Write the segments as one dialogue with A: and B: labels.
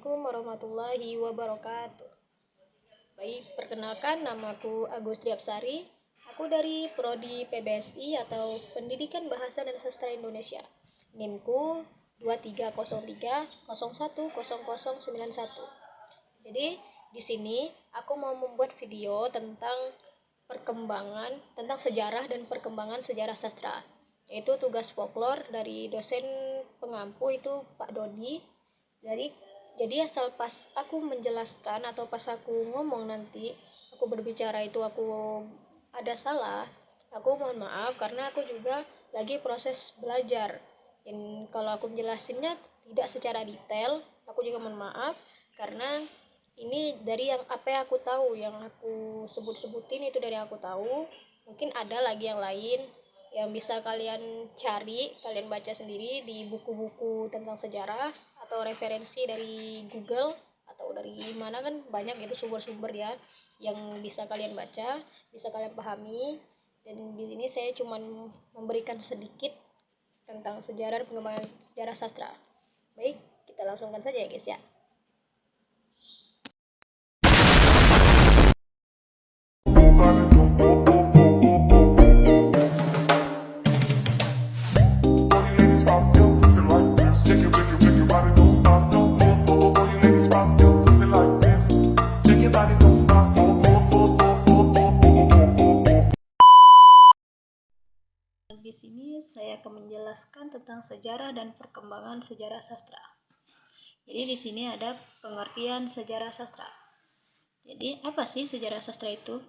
A: Assalamualaikum warahmatullahi wabarakatuh. Baik, perkenalkan namaku Agus Driapsari. Aku dari Prodi PBSI atau Pendidikan Bahasa dan Sastra Indonesia. NIM-ku 2303010091. Jadi, di sini aku mau membuat video tentang sejarah dan perkembangan sejarah sastra. Yaitu tugas folklor dari dosen pengampu itu Pak Dodi. Jadi asal pas aku menjelaskan atau pas aku ngomong nanti aku berbicara itu aku ada salah, aku mohon maaf karena aku juga lagi proses belajar. Dan kalau aku jelasinnya tidak secara detail, aku juga mohon maaf karena ini dari apa yang aku tahu, yang aku sebutin itu dari aku tahu. Mungkin ada lagi yang lain yang bisa kalian cari, kalian baca sendiri di buku-buku tentang sejarah atau referensi dari Google atau dari mana, kan banyak itu sumber-sumber ya yang bisa kalian baca, bisa kalian pahami. Dan di sini saya cuma memberikan sedikit tentang sejarah dan pengembangan sejarah sastra. Baik, kita langsungkan saja ya guys ya. Di sini saya akan menjelaskan tentang sejarah dan perkembangan sejarah sastra. Jadi di sini ada pengertian sejarah sastra. Jadi apa sih sejarah sastra itu?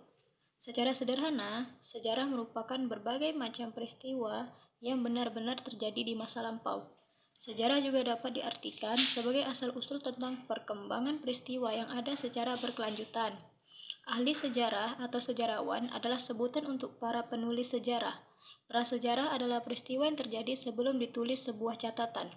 A: Secara sederhana, sejarah merupakan berbagai macam peristiwa yang benar-benar terjadi di masa lampau. Sejarah juga dapat diartikan sebagai asal-usul tentang perkembangan peristiwa yang ada secara berkelanjutan. Ahli sejarah atau sejarawan adalah sebutan untuk para penulis sejarah. Prasejarah adalah peristiwa yang terjadi sebelum ditulis sebuah catatan.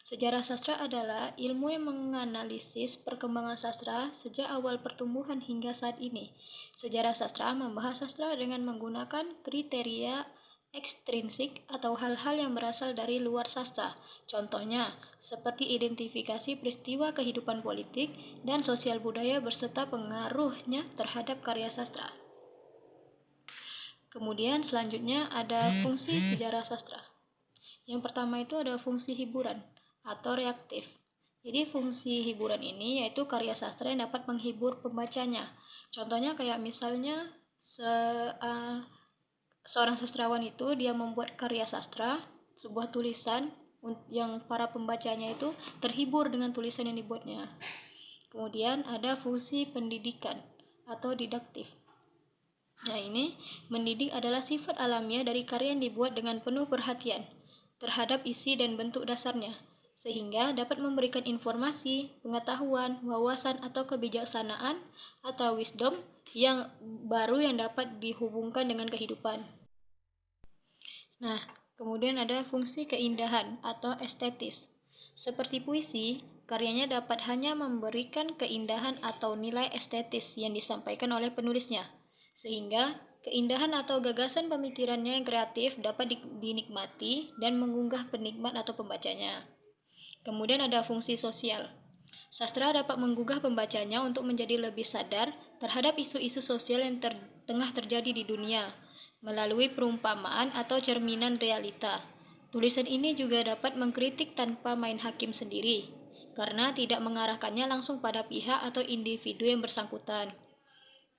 A: Sejarah sastra adalah ilmu yang menganalisis perkembangan sastra sejak awal pertumbuhan hingga saat ini. Sejarah sastra membahas sastra dengan menggunakan kriteria ekstrinsik atau hal-hal yang berasal dari luar sastra. Contohnya, seperti identifikasi peristiwa kehidupan politik dan sosial budaya beserta pengaruhnya terhadap karya sastra. Kemudian selanjutnya ada fungsi sejarah sastra. Yang pertama itu ada fungsi hiburan atau reaktif. Jadi fungsi hiburan ini yaitu karya sastra yang dapat menghibur pembacanya. Contohnya kayak misalnya seorang sastrawan itu dia membuat karya sastra, sebuah tulisan yang para pembacanya itu terhibur dengan tulisan yang dibuatnya. Kemudian ada fungsi pendidikan atau didaktif. Nah, ini mendidik adalah sifat alamiah dari karya yang dibuat dengan penuh perhatian terhadap isi dan bentuk dasarnya, sehingga dapat memberikan informasi, pengetahuan, wawasan atau kebijaksanaan atau wisdom yang baru yang dapat dihubungkan dengan kehidupan. Nah, kemudian ada fungsi keindahan atau estetis. Seperti puisi, karyanya dapat hanya memberikan keindahan atau nilai estetis yang disampaikan oleh penulisnya, sehingga keindahan atau gagasan pemikirannya yang kreatif dapat dinikmati dan mengunggah penikmat atau pembacanya. Kemudian ada fungsi sosial. Sastra dapat menggugah pembacanya untuk menjadi lebih sadar terhadap isu-isu sosial yang tengah terjadi di dunia melalui perumpamaan atau cerminan realita. Tulisan ini juga dapat mengkritik tanpa main hakim sendiri, karena tidak mengarahkannya langsung pada pihak atau individu yang bersangkutan.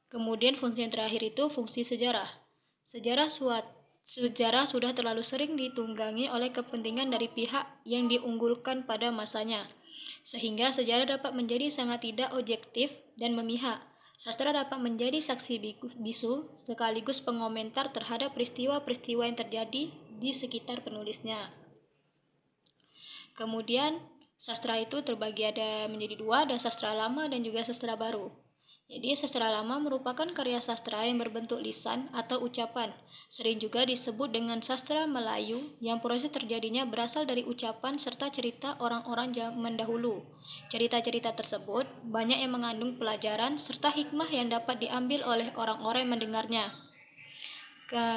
A: Kemudian fungsi yang terakhir itu fungsi sejarah. Sejarah sudah terlalu sering ditunggangi oleh kepentingan dari pihak yang diunggulkan pada masanya, sehingga sejarah dapat menjadi sangat tidak objektif dan memihak. Sastra dapat menjadi saksi bisu sekaligus pengomentar terhadap peristiwa-peristiwa yang terjadi di sekitar penulisnya. Kemudian sastra itu terbagi ada menjadi dua, ada sastra lama dan juga sastra baru. Jadi sastra lama merupakan karya sastra yang berbentuk lisan atau ucapan. Sering juga disebut dengan sastra Melayu yang proses terjadinya berasal dari ucapan serta cerita orang-orang zaman dahulu. Cerita-cerita tersebut banyak yang mengandung pelajaran serta hikmah yang dapat diambil oleh orang-orang yang mendengarnya.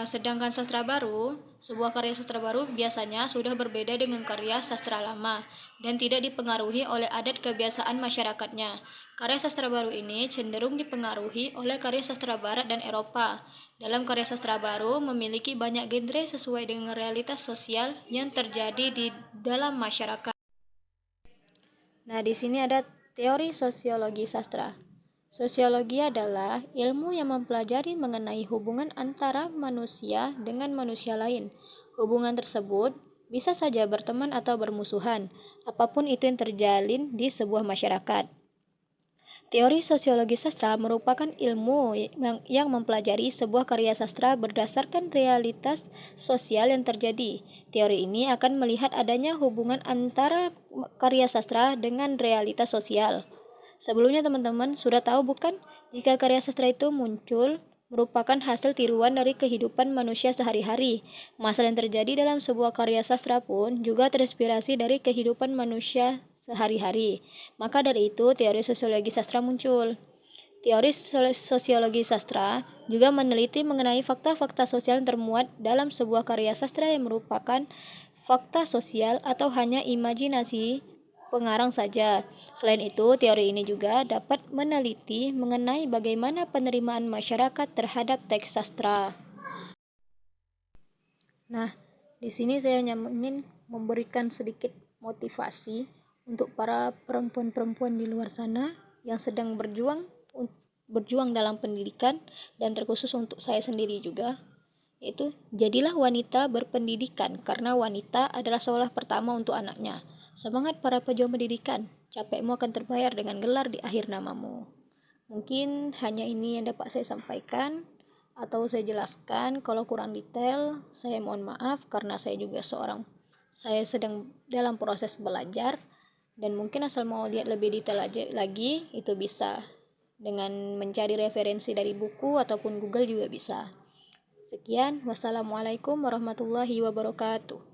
A: Sedangkan sastra baru, sebuah karya sastra baru biasanya sudah berbeda dengan karya sastra lama dan tidak dipengaruhi oleh adat kebiasaan masyarakatnya. Karya sastra baru ini cenderung dipengaruhi oleh karya sastra barat dan Eropa. Dalam karya sastra baru memiliki banyak genre sesuai dengan realitas sosial yang terjadi di dalam masyarakat. Nah, di sini ada teori sosiologi sastra. Sosiologi adalah ilmu yang mempelajari mengenai hubungan antara manusia dengan manusia lain. Hubungan tersebut bisa saja berteman atau bermusuhan, apapun itu yang terjalin di sebuah masyarakat. Teori sosiologi sastra merupakan ilmu yang mempelajari sebuah karya sastra berdasarkan realitas sosial yang terjadi. Teori ini akan melihat adanya hubungan antara karya sastra dengan realitas sosial. Sebelumnya teman-teman sudah tahu bukan jika karya sastra itu muncul merupakan hasil tiruan dari kehidupan manusia sehari-hari. Masalah yang terjadi dalam sebuah karya sastra pun juga terinspirasi dari kehidupan manusia sehari-hari. Maka dari itu teori sosiologi sastra muncul. Teori sosiologi sastra juga meneliti mengenai fakta-fakta sosial yang termuat dalam sebuah karya sastra yang merupakan fakta sosial atau hanya imajinasi pengarang saja. Selain itu, teori ini juga dapat meneliti mengenai bagaimana penerimaan masyarakat terhadap teks sastra. Nah, di sini saya ingin memberikan sedikit motivasi untuk para perempuan-perempuan di luar sana yang sedang berjuang dalam pendidikan, dan terkhusus untuk saya sendiri juga, yaitu jadilah wanita berpendidikan karena wanita adalah sekolah pertama untuk anaknya. Semangat para pejuang pendidikan, capekmu akan terbayar dengan gelar di akhir namamu. Mungkin hanya ini yang dapat saya sampaikan atau saya jelaskan. Kalau kurang detail, saya mohon maaf karena saya sedang dalam proses belajar, dan mungkin asal mau lihat lebih detail lagi itu bisa dengan mencari referensi dari buku ataupun Google juga bisa. Sekian, wassalamualaikum warahmatullahi wabarakatuh.